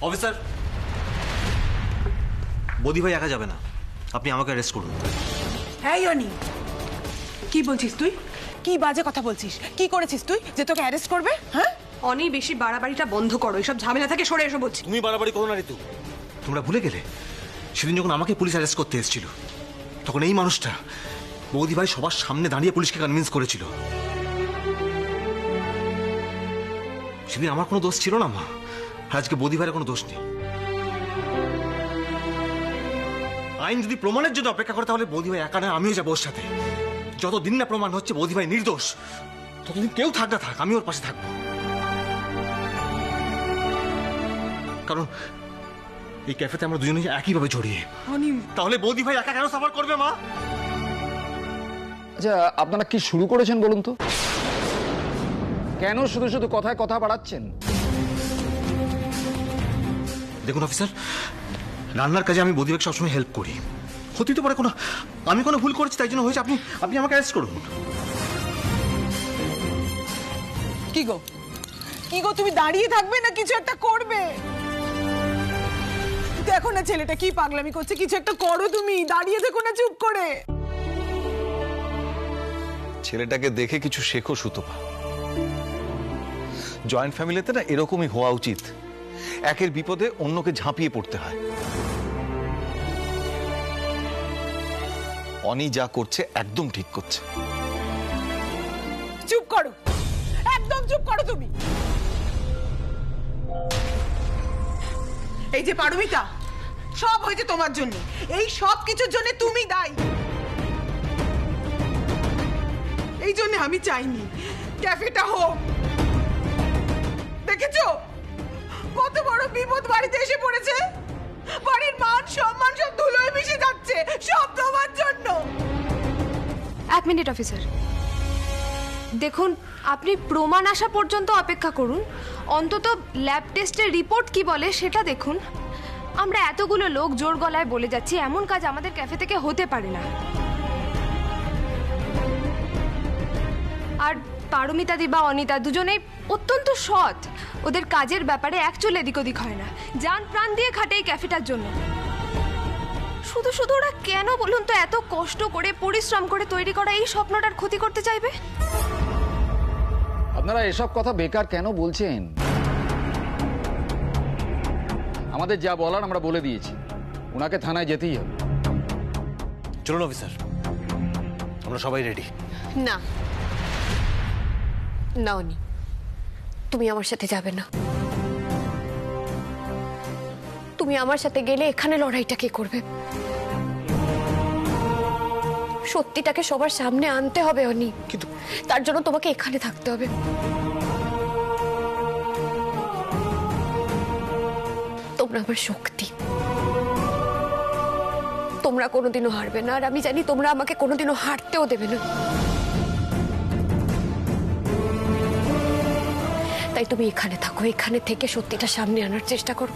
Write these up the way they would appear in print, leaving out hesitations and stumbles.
Officer, বৌদি ভাই একা যাবে না, আপনি আমাকে অ্যারেস্ট করুন। হ্যাঁ অনি, কি বলছিস তুই? কি বাজে কথা বলছিস? কি করেছিস তুই যে তোকে অ্যারেস্ট করবে? হ্যাঁ অনি, বেশি বাড়াবাড়িটা বন্ধ করো, এসব ঝামেলা থেকে সরে এসো বলছি। তুমি বাড়াবাড়ি করো না ঋতু। তোমরা ভুলে গেলে সেদিন যখন আমাকে পুলিশ অ্যারেস্ট করতে এসেছিল, তখন এই মানুষটা বৌদি ভাই সবার সামনে দাঁড়িয়ে পুলিশকে কনভিন্স করেছিল। সেদিন আমার কোনো দোষ ছিল না মা, আর আজকে বৌদি ভাইয়ের কোনো দোষ নেই। আইন যদি প্রমাণের জন্য অপেক্ষা করে, তাহলে বৌদি ভাই একা নয়, আমিও যাবো ওর সাথে। যতদিন না প্রমাণ হচ্ছে বৌদি ভাই নির্দোষ, ততদিন কেউ থাক না থাক, আমি ওর পাশে থাকবো। কারণ এই ক্যাফেতে আমরা দুজনে একইভাবে জড়িয়ে। অনি, তাহলে বৌদি ভাই একা কেন সাফার করবে মা? আচ্ছা, আপনারা কি শুরু করেছেন বলুন তো? কেন শুধু শুধু কথায় কথা বাড়াচ্ছেন? দেখুন অফিসার, রান্নার কাজে আমি বৌদি ভাইকে সবসময় হেল্প করি। হতেই তো পারে আমি কোনো ভুল করেছি, তাই জন্য হয়েছে। আপনি আমাকে অ্যারেস্ট করুন। কি গো, কি গো, তুমি দাঁড়িয়ে থাকবে না কিছু একটা করবে? দেখো না ছেলেটা কি পাগলামি করছে, কিছু একটা করো, তুমি দাঁড়িয়ে দেখো না চুপ করে। ছেলেটাকে দেখে কিছু শেখো সুতপা। জয়েন্ট ফ্যামিলিতে না এরকমই হওয়া উচিত, একের বিপদে অন্যকে ঝাঁপিয়ে পড়তে হয়। অনি যা করছে একদম ঠিক করছে। চুপ করো, একদম চুপ করো তুমি। এই যে পারমিতা, সব হয়েছে তোমার জন্য, এই সব কিছুর জন্য তুমি দায়ী। এই জন্য আমি চাইনি ক্যাফেটা হোক। দেখেছো কত বড় বিপদ বাড়িতে এসে পড়েছে? বাড়ির মান সম্মান সব ধুলোয় মিশে যাচ্ছে, সব তোমার জন্য। এক মিনিট অফিসার, দেখুন আপনি প্রমাণ আসা পর্যন্ত অপেক্ষা করুন, অন্তত ল্যাব টেস্টের রিপোর্ট কি বলে সেটা দেখুন। আমরা এতগুলো লোক জোর গলায় বলে যাচ্ছি, এমন কাজ আমাদের ক্যাফে থেকে হতে পারে না। আর পারমিতাদি বা অনিতা দুজনেই অত্যন্ত সৎ, ওদের কাজের ব্যাপারে এক চুল এদিক ওদিক হয় না, জান প্রাণ দিয়ে খাটে এই ক্যাফেটার জন্য। শুধু শুধু ওরা কেন বলুন তো এত কষ্ট করে পরিশ্রম করে তৈরি করা এই স্বপ্নটার ক্ষতি করতে চাইবে? আপনারা এসব কথা বেকার কেন বলছেন? আমাদের যা বলার আমরা বলে দিয়েছি, ওনাকে থানায় যেতেই হবে। চলুন অফিসার, আমরা সবাই রেডি। না না অনি, তুমি আমার সাথে যাবে না। তুমি আমার সাথে গেলে এখানে লড়াইটা কে করবে? সত্যিটাকে সবার সামনে আনতে হবে অনি, কিন্তু তার জন্য তোমাকে এখানে থাকতে হবে। তোমরা আমার শক্তি, তোমরা কোনোদিনও হারবে না, আর আমি জানি তোমরা আমাকে কোনোদিনও হারতেও দেবে না। তাই তুমি এখানে থাকো, এখানে থেকে সত্যিটা সামনে আনার চেষ্টা করো।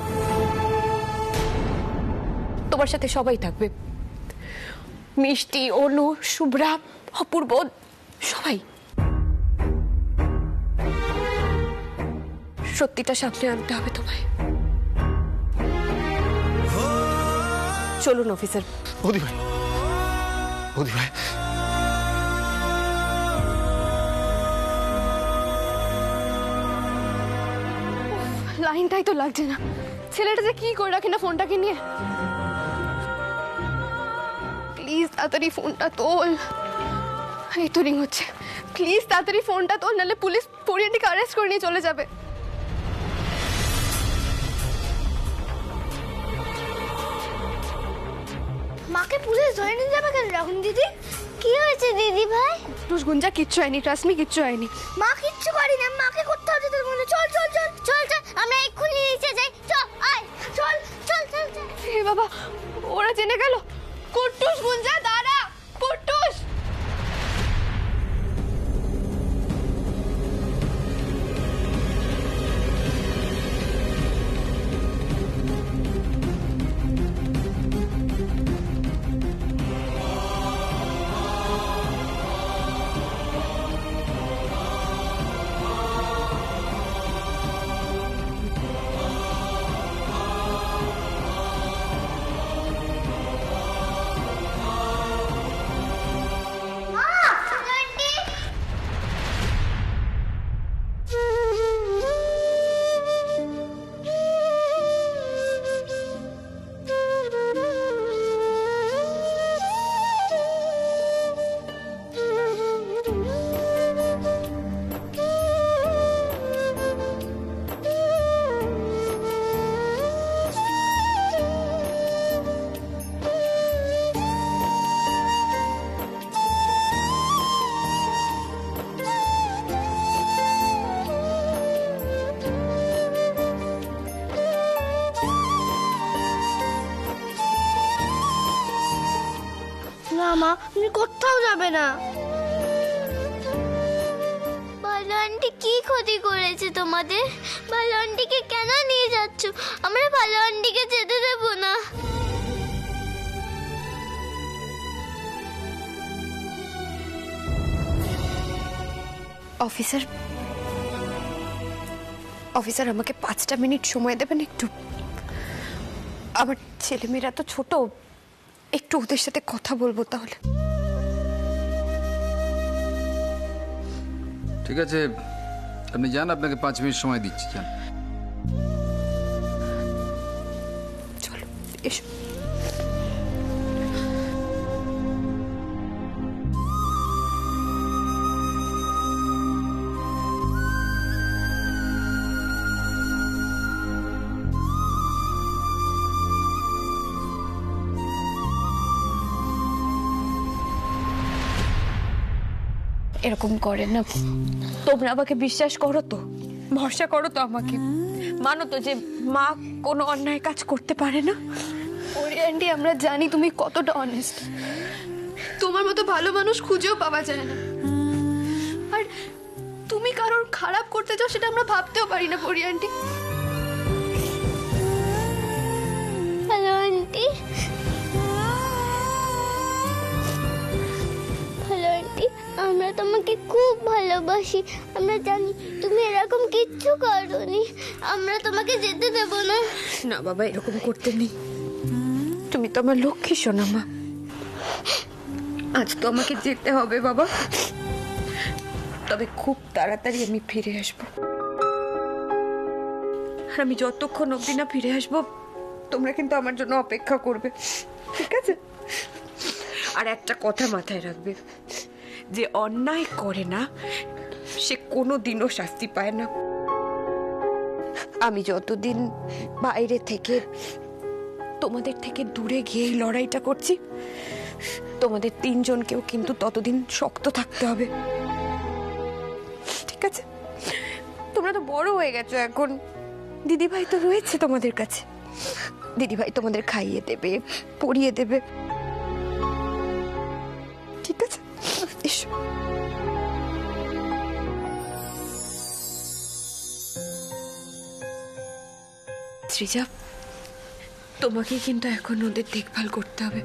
তোমার সাথে সবাই থাকবে, মিষ্টি, অনু, শুভ্রা, অপূর্ব, সবাই। সত্যিটা সামনে আনতে হবে তোমায়। চলুন অফিসার। বৌদি ভাই, বৌদি ভাই, লাইনটাই তো লাগছে না, ছেলেটা যে কি করে রাখে না ফোনটাকে নিয়ে। প্লিজ তাড়াতাড়ি ফোনটা তোল। এই তো রিং হচ্ছে, প্লিজ তাড়াতাড়ি ফোনটা তোল, নাহলে পুলিশ পরিয়াটিকে অ্যারেস্ট করে নিয়ে চলে যাবে। মাকে পুলিশ ধরে নিয়ে যাবে কেন রাহুল দিদি? কি হয়েছে দিদি ভাই? গুঞ্জা কিচ্ছু হয়নি, ট্রাস্ট মি, কিচ্ছু হয়নি। মা কিচ্ছু করেনি, মাকে করতে হবে তোর মনে। চল চল চল চল চল, আমরা এক্ষুনি নিচে যাই। চল আয়, চল চল চল চল। হে বাবা, ওরা জেনে গেল। কুট্টুস, গুঞ্জা দাঁড়া, কুট্টুস। না মা, তুমি কোথাও যাবে না। ভালো আন্টি কি ক্ষতি করেছে তোমাদের? ভালো আন্টিকে কেন নিয়ে যাচ্ছ? আমরা ভালো আন্টিকে যেতে দেবো না। অফিসার অফিসার আমাকে 5টা মিনিট সময় দেবেন একটু? আমার ছেলেমেয়েরা তো ছোট, একটু ওদের সাথে কথা বলবো তাহলে। ঠিক আছে, আপনি যান, আপনাকে 5 মিনিট সময় দিচ্ছি, যান। চলো এসো। এরকম করে না, তোমরা আমাকে বিশ্বাস করো তো, ভরসা করো তো আমাকে, মানো তো যে মা কোনো অন্যায় কাজ করতে পারে না। ওরে আন্টি, আমরা জানি তুমি কতটা অনেস্ট। তোমার মতো ভালো মানুষ খুঁজেও পাওয়া যায় না। আর তুমি কারোর খারাপ করতে চাও সেটা আমরা ভাবতেও পারি না পরি aunty. Hello aunty. Hello aunty, আমরা তোমাকে খুব ভালোবাসি। আমরা জানি তুমি এরকম কিচ্ছু করোনি। আমরা তোমাকে যেতে দেব না। না বাবা, এরকম করতে নেই। তুমি তো আমার লক্ষ্মী সোনা মা। আজ তো আমাকে যেতে হবে বাবা, তবে খুব তাড়াতাড়ি আমি ফিরে আসবো। আর আমি যতক্ষণ অবধি না ফিরে আসবো, তোমরা কিন্তু আমার জন্য অপেক্ষা করবে, ঠিক আছে? আর একটা কথা মাথায় রাখবে, যে অন্যায় করে না সে কোনো দিনও শাস্তি পায় না। আমি যতদিন বাইরে থেকে তোমাদের থেকে দূরে গিয়ে এই লড়াইটা করছি, তোমাদের 3 জনকেও কিন্তু ততদিন শক্ত থাকতে হবে, ঠিক আছে? তোমরা তো বড় হয়ে গেছো এখন, দিদিভাই তো রয়েছে তোমাদের কাছে। দিদিভাই তোমাদের খাইয়ে দেবে, পরিয়ে দেবে, ঠিক আছে? এসো। সৃজা, তোমাকে কিন্তু এখন ওদের দেখভাল করতে হবে।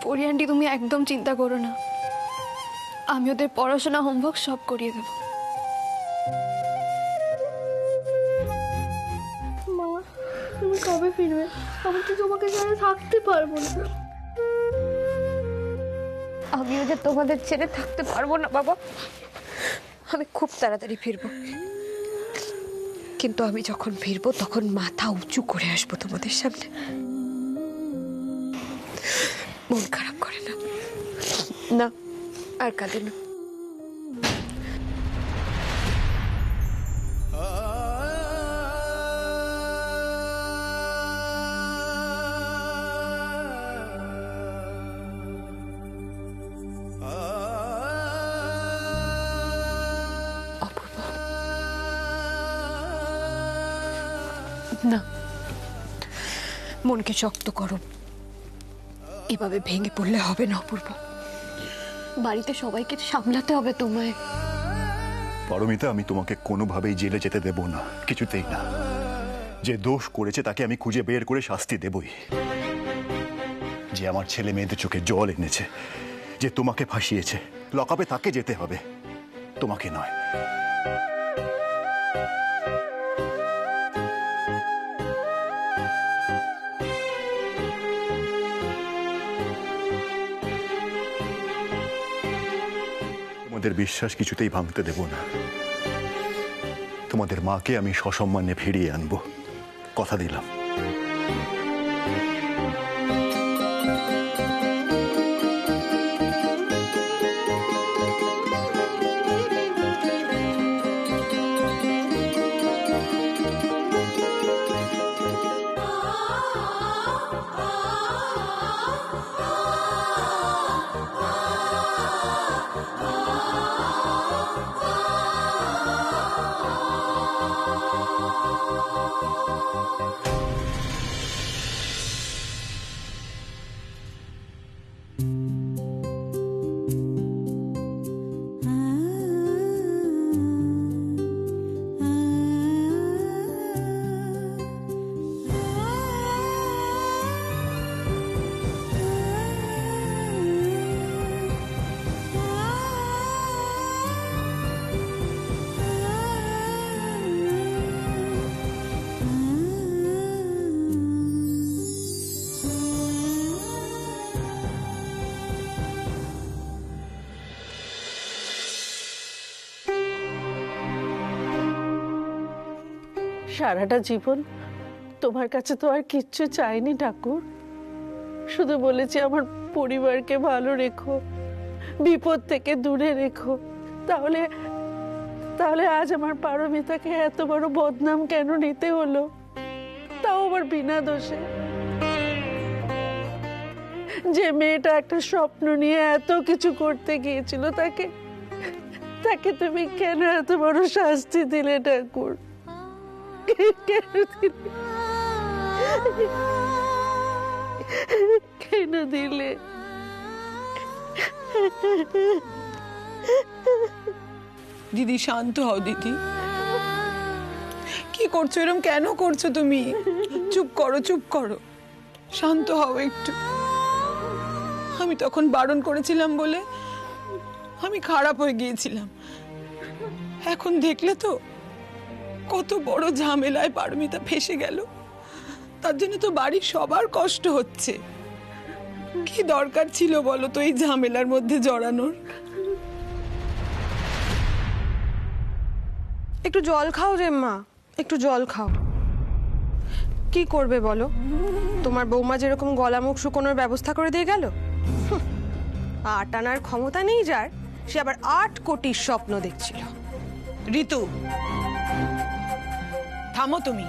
পরি আন্টি, তুমি একদম চিন্তা করো না, আমি ওদের পড়াশোনা হোমওয়ার্ক সব করিয়ে দেবো। মা, তুমি কবে ফিরবে? আমি তো তোমাকে ছাড়া থাকতে পারবো না। আমিও যে তোমাদের ছেড়ে থাকতে পারবো না বাবা। আমি খুব তাড়াতাড়ি ফিরবো, কিন্তু আমি যখন ফিরবো তখন মাথা উঁচু করে আসবো তোমাদের সামনে। মন খারাপ করে না, না আর কাঁদে না। অপূর্ব, না, মনকে শক্ত করো, এভাবে ভেঙে পড়লে হবে না অপূর্ব। বাড়িতে সবাইকে সামলাতে হবে তোমায়। পারমিতা, আমি তোমাকে কোনোভাবেই জেলে যেতে দেব না, কিছুতেই না। যে দোষ করেছে তাকে আমি খুঁজে বের করে শাস্তি দেবই। যে আমার ছেলে মেয়েদের চোখে জল এনেছে, যে তোমাকে ফাঁসিয়েছে, লকআপে তাকে যেতে হবে, তোমাকে নয়। তোমাদের বিশ্বাস কিছুতেই ভাঙতে দেব না। তোমাদের মাকে আমি সসম্মানে ফিরিয়ে আনবো, কথা দিলাম। সারাটা জীবন তোমার কাছে তো আর কিচ্ছু চাইনি ঠাকুর, শুধু বলেছি আমার পরিবারকে ভালো রেখো, বিপদ থেকে দূরে রেখো। তাহলে তাহলে আজ আমার পারমিতাকে এত বড় বদনাম কেন নিতে হলো, তাও আবার বিনা দোষে? যে মেয়েটা একটা স্বপ্ন নিয়ে এত কিছু করতে গিয়েছিল, তাকে তাকে তুমি কেন এত বড় শাস্তি দিলে ঠাকুর? কেন দিলে? কেন দিলে? দিদি শান্ত হও দিদি, কি করছো এরকম? কেন করছো তুমি? চুপ করো, চুপ করো, শান্ত হও একটু। আমি তখন বারণ করেছিলাম বলে আমি খারাপ হয়ে গিয়েছিলাম। এখন দেখলে তো কত বড় ঝামেলায় পারমিতা ফেসে গেল। তার জন্য তো বাড়ির সবার কষ্ট হচ্ছে। কি দরকার ছিল বলো তো এই ঝামেলার মধ্যে জড়ানোর? একটু জল খাও রে মা, একটু জল খাও। কি করবে বলো? তোমার বৌমা যেরকম গলা মুখ শুকোনোর ব্যবস্থা করে দিয়ে গেল, আট আনার ক্ষমতা নেই যার, সে আবার 8 কোটির স্বপ্ন দেখছিল। ঋতু, থামো তুমি।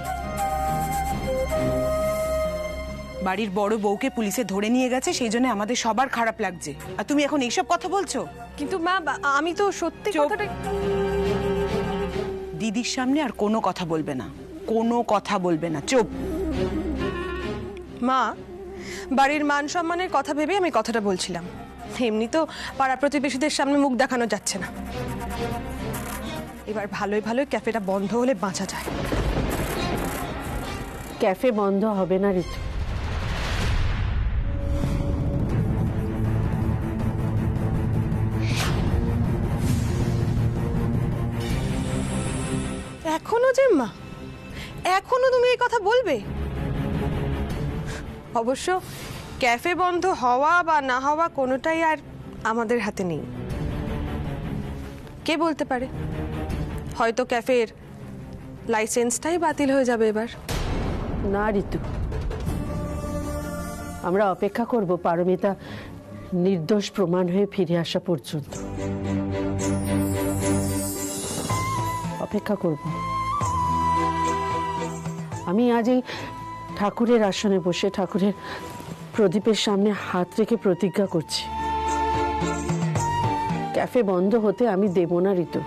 বাড়ির বড় বউকে পুলিশে ধরে নিয়ে গেছে, সেই জন্য আমাদের সবার খারাপ লাগছে, আর তুমি এখন এইসব কথা বলছো? কিন্তু মা, আমি তো সত্যি কথাটা... দিদির সামনে আর কোনো কথা বলবে না, কোনো কথা বলবে না, চুপ। মা, বাড়ির মান সম্মানের কথা ভেবে আমি কথাটা বলছিলাম, এমনি তো পাড়া প্রতিবেশীদের সামনে মুখ দেখানো যাচ্ছে না। এবার ভালোই ভালোই ক্যাফেটা বন্ধ হলে বাঁচা যায়। ক্যাফে বন্ধ হবে না ঋতু। এখনো যে মা, এখনো তুমি এই কথা বলবে? অবশ্য ক্যাফে বন্ধ হওয়া বা না হওয়া কোনোটাই আর আমাদের হাতে নেই। কে বলতে পারে, হয়তো ক্যাফের লাইসেন্সটাই বাতিল হয়ে যাবে এবার। না ঋতু, আমরা অপেক্ষা করব পারমিতা নির্দোষ প্রমাণ হয়ে ফিরে আসা পর্যন্ত। অপেক্ষা করব। আমি আজ এই ঠাকুরের আসনে বসে ঠাকুরের প্রদীপের সামনে হাত রেখে প্রতিজ্ঞা করছি, ক্যাফে বন্ধ হতে আমি দেব না ঋতু,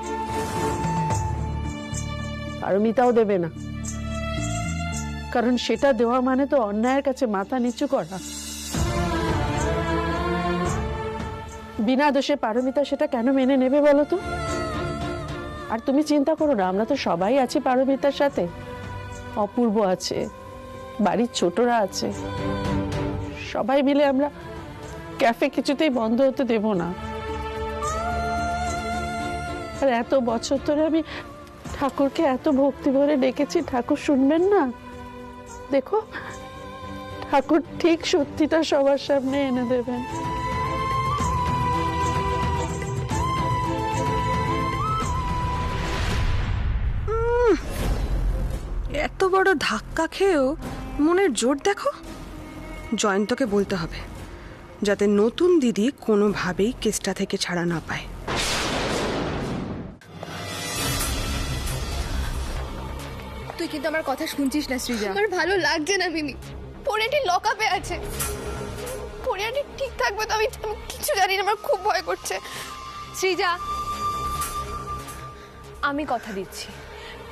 পারমিতাও দেবে না। কারণ সেটা দেওয়া মানে তো অন্যায়ের কাছে মাথা নিচু করা। বিনা দোষে পারমিতা সেটা কেন মেনে নেবে বলো তো? আর তুমি চিন্তা করো না, আমরা তো সবাই আছি পারমিতার সাথে। অপূর্ব আছে, বাড়ির ছোটরা আছে, সবাই মিলে আমরা ক্যাফে কিছুতেই বন্ধ হতে দেব না। আর এত বছর ধরে আমি ঠাকুরকে এত ভক্তি ভরে ডেকেছি, ঠাকুর শুনবেন না? দেখো, ঠাকুর ঠিক সত্যিটা সবার সামনে এনে দেবেন। এত বড় ধাক্কা খেয়েও মনের জোর দেখো। জয়ন্তকে বলতে হবে যাতে নতুন দিদি কোনোভাবেই কেসটা থেকে ছাড়া না পায়। তুই কিন্তু আমার কথা শুনছিস না সৃজা। আমার ভালো লাগছে না মিমি, পরিয়াটি লকআপে আছে। পরিয়াটি ঠিক থাকবে তো? আমি কিছু জানি না, আমার খুব ভয় করছে। সৃজা, আমি কথা দিচ্ছি,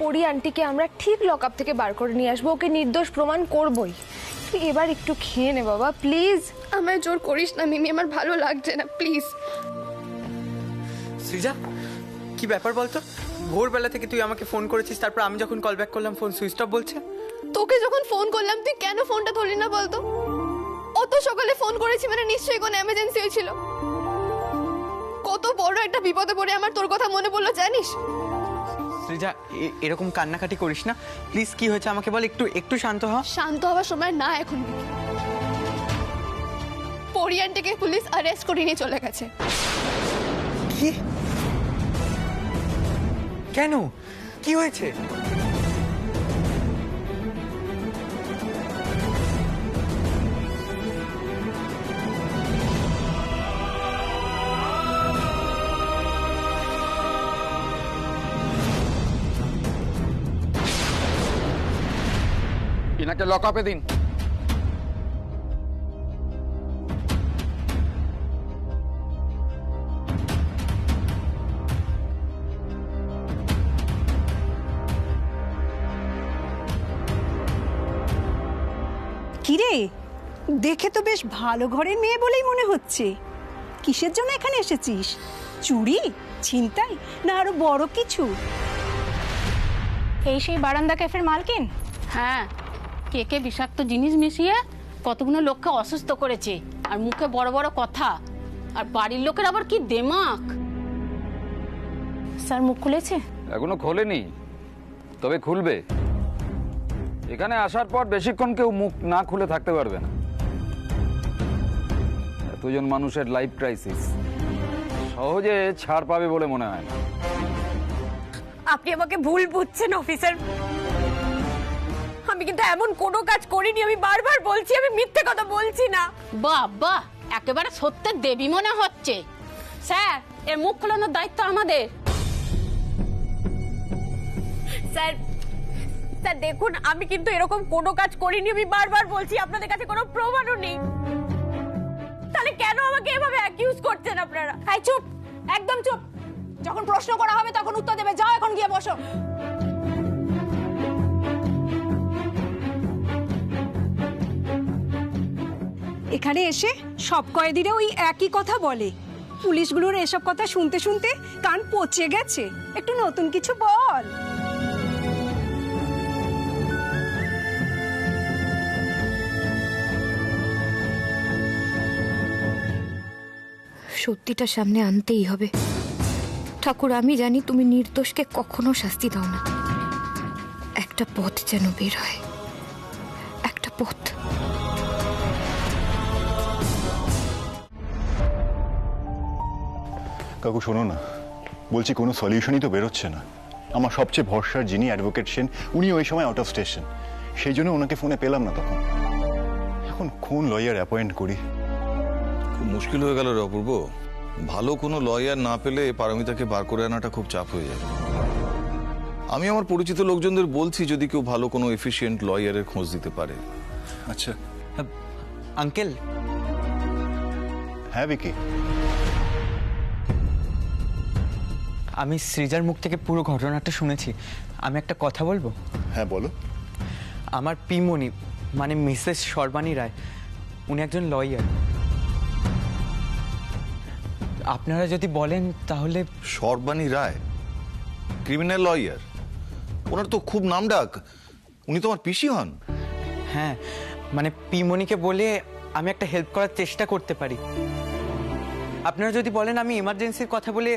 পরি আন্টিকে আমরা ঠিক লকআপ থেকে বার করে নিয়ে আসবো, ওকে নির্দোষ প্রমাণ করবই। তুই এবার একটু খেয়ে নে বাবা, প্লিজ। আমায় জোর করিস না মিমি, আমার ভালো লাগছে না, প্লিজ। সৃজা, কি ব্যাপার বলতো? ভোরবেলা থেকে তুই আমাকে ফোন করেছিস, তারপর আমি যখন কল ব্যাক করলাম ফোন সুইচ অফ বলছে। তোকে যখন ফোন করলাম তুই কেন ফোনটা ধরলি না বলতো? অত সকালে ফোন করেছি মানে নিশ্চয়ই কোনো এমার্জেন্সি হয়েছিল। কত বড় একটা বিপদে পড়ে আমার তোর কথা মনে পড়লো জানিস? সৃজা, এরকম কান্নাকাটি করিস না প্লিজ। কি হয়েছে আমাকে বল, একটু একটু শান্ত হ। শান্ত হওয়ার সময় না এখন। পরিয়ানটিকে পুলিশ অ্যারেস্ট করে নিয়ে চলে গেছে। কি? কেন? কি হয়েছে? এনাকে লকআপে দিন। কিরে, দেখে তো বেশ ভালো ঘরের মেয়ে বলেই মনে হচ্ছে। কিসের জন্য এখানে এসেছিস? চুরি, ছিনতাই, না আরো বড় কিছু? এই সেই বারান্দা ক্যাফের মালকিন? হ্যাঁ, কেকে বিষাক্ত জিনিস মিশিয়ে কতগুলো লোককে অসুস্থ করেছে, আর মুখে বড় বড় কথা, আর বাড়ির লোকের আবার কি দেমাক। স্যার মুখ খুলেছে? এখনো খোলেনি, তবে খুলবে। এখানে আসার পর বেশিক্ষণ কেউ মুখ না খুলে থাকতে পারবে না। এতজন মানুষের লাইফ ক্রাইসিস, সহজে ছাড় পাবে বলে মনে হয় না। আপনি আমাকে ভুল বুঝছেন অফিসার। আমি কিন্তু এমন কোনো কাজ করিনি, আমি বারবার বলছি আমি মিথ্যে কথা বলছি না। বাবা, একেবারে সত্যের দেবী মনে হচ্ছে। স্যার, এর মুখ খোলানোর দায়িত্ব আমাদের। স্যার স্যার দেখুন, আমি কিন্তু এরকম কোনো কাজ করিনি, আমি বারবার বলছি। আপনাদের কাছে কোনো প্রমাণও নেই, তাহলে কেন আমাকে এভাবে অ্যাকিউজ করছেন আপনারা? এই চুপ, একদম চুপ। যখন প্রশ্ন করা হবে তখন উত্তর দেবে। যাও এখন গিয়ে বসো। এখানে এসে সব কয়েদিরা ওই একই কথা বলে। পুলিশগুলোর এসব কথা শুনতে শুনতে কান পচে গেছে। একটু নতুন কিছু বল। সত্যিটা সামনে আনতেই হবে। ঠাকুর, আমি জানি তুমি নির্দোষকে কখনো শাস্তি দাও না। একটা পথ যেন বের হয়, একটা পথ। কাকু শোনো না, বলছি কোনো সলিউশনই তো বেরোচ্ছে না। আমার সবচেয়ে ভরসার যিনি অ্যাডভোকেট সেন, উনি ওই সময় আউট অফ স্টেশন, সেই জন্য ওনাকে ফোনে পেলাম না তখন। এখন কোন লয়ার অ্যাপয়েন্ট করি? খুব মুশকিল হয়ে গেল রে অপূর্ব। ভালো কোনো লয়ার না পেলে পারমিতাকে বার করে আনাটা খুব চাপ হয়ে যাবে। আমি আমার পরিচিত লোকজনদের বলছি যদি কেউ ভালো কোনো এফিশিয়েন্ট লয়ারের খোঁজ দিতে পারে। আচ্ছা। আঙ্কেল। হ্যাঁ বিকি, আমি সৃজার মুখ থেকে পুরো ঘটনাটা শুনেছি। আমি একটা কথা বলবো? হ্যাঁ বলো। আমার পিমনি, মানে মিসেস সর্বাণী রায়, উনি একজন লয়ার। আপনারা যদি বলেন তাহলে। সর্বাণী রায় ক্রিমিনাল লয়ার? ওনার তো খুব নাম ডাক। উনি তোমার পিসি হন? হ্যাঁ, মানে পিমনিকে বলে আমি একটা হেল্প করার চেষ্টা করতে পারি। আপনারা যদি বলেন আমি ইমার্জেন্সির কথা বলে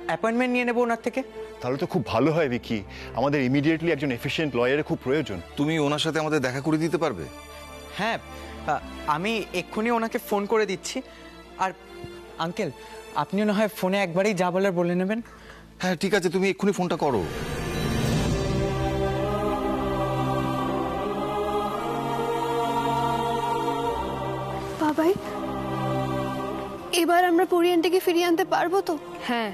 অ্যাপয়েন্টমেন্ট নিয়ে নেবো ওনার থেকে। তাহলে তো খুব ভালো হয় বিকি, আমাদের ইমিডিয়েটলি একজন এফিশিয়েন্ট লয়ারের খুব প্রয়োজন। তুমি ওনার সাথে আমাদের দেখা করে দিতে পারবে? হ্যাঁ, আমি এক্ষুনি ওনাকে ফোন করে দিচ্ছি। আর আঙ্কেল, আপনিও না হয় ফোনে একবারেই যা বলার বলে নেবেন। হ্যাঁ ঠিক আছে, তুমি এক্ষুনি ফোনটা করো। বাবাই, এবার আমরা পরিয়ানটাকে ফিরিয়ে আনতে পারবো তো? হ্যাঁ,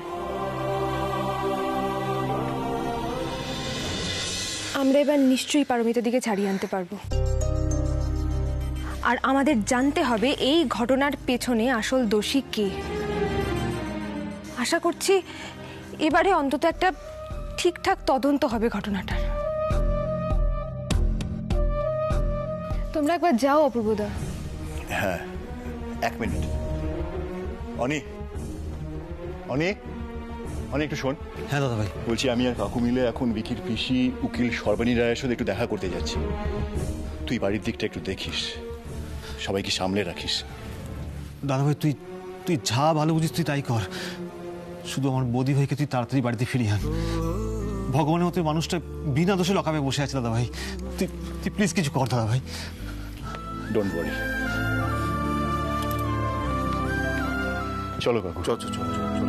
আমরা এবার নিশ্চয়ই পারমিতার দিকে ছাড়িয়ে আনতে পারবো। আর আমাদের জানতে হবে এই ঘটনার পেছনে আসল দোষী কে। আশা করছি এবারে অন্তত একটা ঠিকঠাক তদন্ত হবে ঘটনাটার। তোমরা একবার যাও অপূর্বদা। হ্যাঁ, এক মিনিট। অনি, অনি, অনি একটু শোন। হ্যাঁ দাদা ভাই। বলছি আমি আর কাকু মিলে এখন বিকির পিসি উকিল সর্বাণী রায়ের সাথে একটু দেখা করতে যাচ্ছি। তুই বাড়ির দিকটা একটু দেখিস, সবাইকে সামলে রাখিস। দাদা ভাই, তুই যা ভালো বুঝিস তুই তাই কর। শুধু আমার বৌদি ভাইকে তুই তাড়াতাড়ি বাড়িতে ফিরিয়ে আন। ভগবানের মতো মানুষটা বিনা দোষে লকাপে বসে আছে দাদা ভাই। তুই প্লিজ কিছু কর দাদা ভাই। Don't worry. চলো কাকু, চল চল চল চল।